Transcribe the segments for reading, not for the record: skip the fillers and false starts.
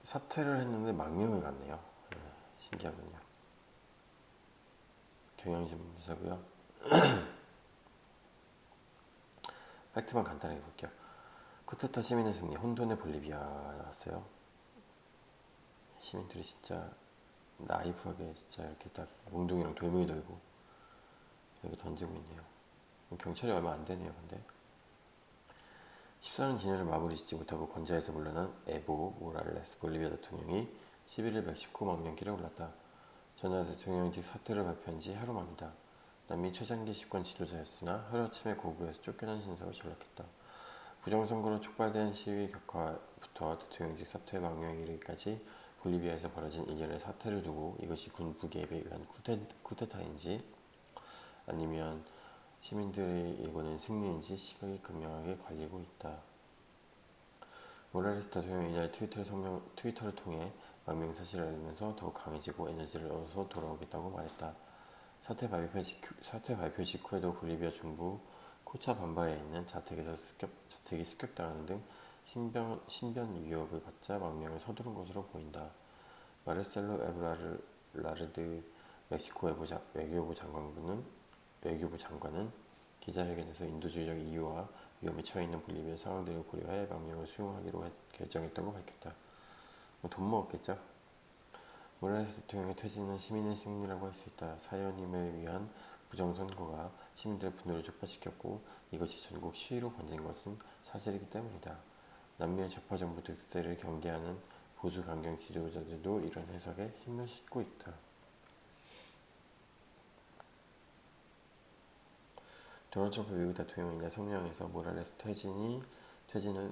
사퇴를 했는데 망명을 갔네요. 네, 신기하군요. 경향신문 기사고요. 팩트만 간단하게 볼게요. 쿠데타 시민의 승리, 혼돈의 볼리비아 나왔어요. 시민들이 진짜 나이프하게 진짜 이렇게 딱 몽둥이랑 돌멩이 들고 이렇게 던지고 있네요. 경찰이 얼마 안 되네요. 근데 14년 진열을 마무리 짓지 못하고 건자에서 물러난 에보 모랄레스 볼리비아 대통령이 11일 119만 명 길에 올랐다. 전하 대통령직 사퇴를 발표한 지 하루 만이다. 남미 최장기 집권 지도자였으나 하루아침에 고국에서 쫓겨난 신상을 전락했다. 부정선거로 촉발된 시위 격화부터 대통령직 사퇴 망명에 이르기까지 볼리비아에서 벌어진 일련의 사태를 두고 이것이 군부 개입에 의한 쿠데타인지 아니면 시민들의 예고는 승리인지 시각이 극명하게 갈리고 있다. 모랄레스 대통령이 이날 트위터를 통해 망명 사실을 알리면서 더욱 강해지고 에너지를 얻어서 돌아오겠다고 말했다. 사퇴 발표 직후에도 볼리비아 중부 코차밤바에 있는 자택이 습격당하는 등 신변 위협을 받자 망명을 서두른 것으로 보인다. 마르셀로 에브라르드 멕시코 외교부 장관은 기자회견에서 인도주의적 이유와 위험에 처해 있는 볼리비아 상황들을 고려해 망명을 수용하기로 결정했다고 밝혔다. 돈 먹었겠죠? 모랄레스 대통령의 퇴진은 시민의 승리라고 할 수 있다. 사연임을 위한 부정선거가 시민들의 분노를 촉발시켰고 이것이 전국 시위로 번진 것은 사실이기 때문이다. 남미의 좌파 정부 득세를 경계하는 보수 강경 지도자들도 이런 해석에 힘을 싣고 있다. 도널드 트럼프 미국 대통령이 이날 성명에서 모랄레스 퇴진을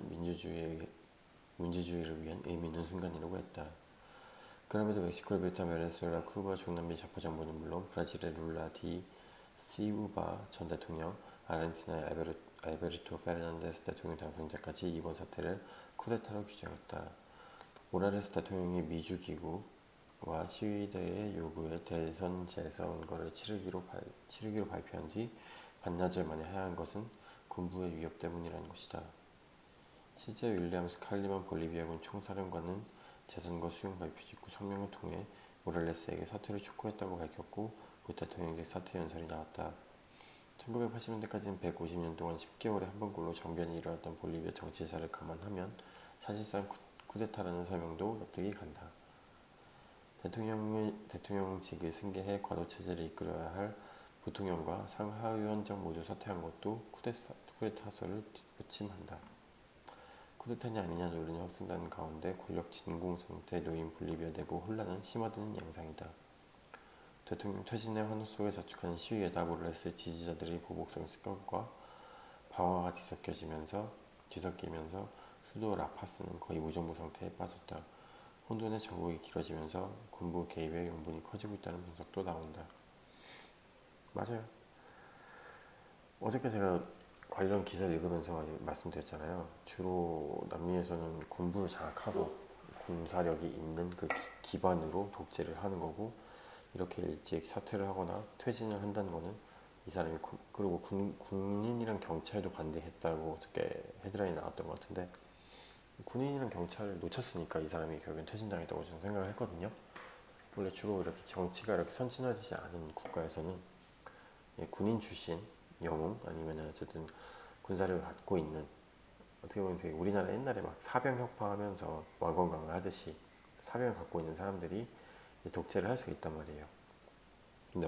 민주주의를 위한 의미 있는 순간이라고 했다. 그럼에도 멕시코를 비롯한 베네수엘라, 쿠바, 중남미 좌파 정부는 물론 브라질의 룰라 디 시우바 전 대통령, 아르헨티나의 알베르토 페르난데스 대통령 당선자까지 이번 사태를 쿠데타로 규정했다. 모랄레스 대통령이 미주기구와 시위대의 요구에 대선 재선거를 치르기로 발표한 뒤 반나절 만에 하야한 것은 군부의 위협 때문이라는 것이다. 실제 윌리엄스 칼리만 볼리비아군 총사령관은 재선거 수용 발표 직후 성명을 통해 모랄레스에게 사퇴를 촉구했다고 밝혔고 부 대통령직 사퇴 연설이 나왔다. 1980년대까지는 150년 동안 10개월에 한 번꼴로 정변이 일어났던 볼리비아 정치사를 감안하면 사실상 쿠데타라는 설명도 납득이 간다. 대통령직을 승계해 과도체제를 이끌어야 할 부통령과 상하위원장 모두 사퇴한 것도 쿠데타설을 뒷받침한다. 쿠데타냐 아니냐 논란이 확산되는 가운데 권력 진공 상태에 놓인 볼리비아 내부 혼란은 심화되는 양상이다. 대통령 퇴진의 환호 속에 자축하는 시위에다 모랄레스 지지자들의 보복성 습격과 방화가 뒤섞이면서 수도 라파스는 거의 무정부 상태에 빠졌다. 혼돈의 전국이 길어지면서 군부 개입의 명분이 커지고 있다는 분석도 나온다. 맞아요. 어저께 제가 관련 기사를 읽으면서 말씀드렸잖아요. 주로 남미에서는 군부를 장악하고 군사력이 있는 그 기반으로 독재를 하는 거고 이렇게 일찍 사퇴를 하거나 퇴진을 한다는 거는 이 사람이 그리고 군인이랑 경찰도 반대했다고 어저께 헤드라인이 나왔던 것 같은데 군인이랑 경찰을 놓쳤으니까 이 사람이 결국엔 퇴진당했다고 저는 생각을 했거든요. 원래 주로 이렇게 정치가 이렇게 선진화되지 않은 국가에서는 군인 출신 영웅 아니면 어쨌든 군사력을 갖고 있는 어떻게 보면 우리나라 옛날에 막 사병 혁파하면서 왕건강을 하듯이 사병을 갖고 있는 사람들이 독재를 할 수가 있단 말이에요. 근데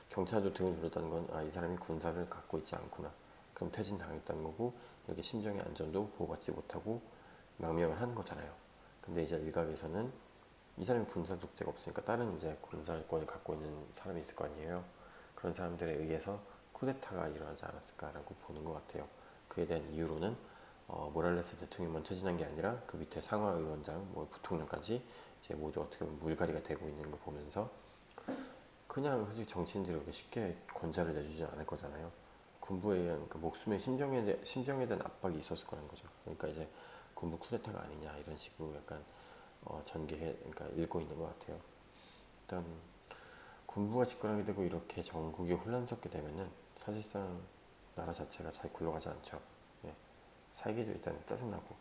경찰도 등을 돌렸다는 건 이 사람이 군사를 갖고 있지 않구나. 그럼 퇴진 당했다는 거고 이렇게 심정의 안전도 보호받지 못하고 망명을 하는 거잖아요. 근데 이제 일각에서는 이 사람이 군사 독재가 없으니까 다른 이제 군사권을 갖고 있는 사람이 있을 거 아니에요. 그런 사람들에 의해서 쿠데타가 일어나지 않았을까라고 보는 것 같아요. 그에 대한 이유로는 모랄레스 대통령만 퇴진한 게 아니라 그 밑에 상하의원장, 부통령까지 이제 모두 어떻게 보면 물갈이가 되고 있는 걸 보면서 그냥 솔직히 정치인들이 그렇게 쉽게 권좌를 내주지 않을 거잖아요. 군부에 의한 그 목숨의 심정에 대한 압박이 있었을 거라는 거죠. 그러니까 이제 군부 쿠데타가 아니냐 이런 식으로 약간 그러니까 읽고 있는 것 같아요. 일단 군부가 집권하게 되고 이렇게 전국이 혼란스럽게 되면은 사실상 나라 자체가 잘 굴러가지 않죠. 예. 살기도 일단 짜증나고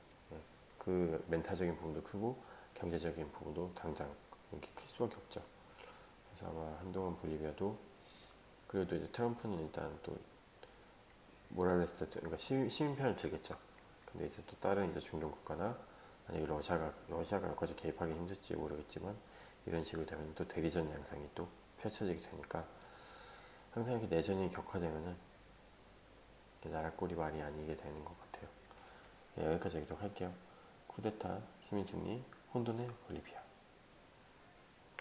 그 멘탈적인 부분도 크고 경제적인 부분도 당장 이렇게 클 수밖에 없죠. 그래서 아마 한동안 볼리비아도 그래도 이제 트럼프는 일단 또 모랄레스 대통령, 그러니까 시민 편을 들겠죠. 근데 이제 또 다른 이제 중동 국가나 만약에 러시아가 여기까지 개입하기 힘들지 모르겠지만 이런 식으로 되면 또 대리전 양상이 또 펼쳐지게 되니까 항상 이렇게 내전이 격화되면은 나라 꼴이 말이 아니게 되는 것 같아요. 네, 여기까지 얘기도 할게요. 쿠데타, 시민승리, 혼돈의 볼리비아.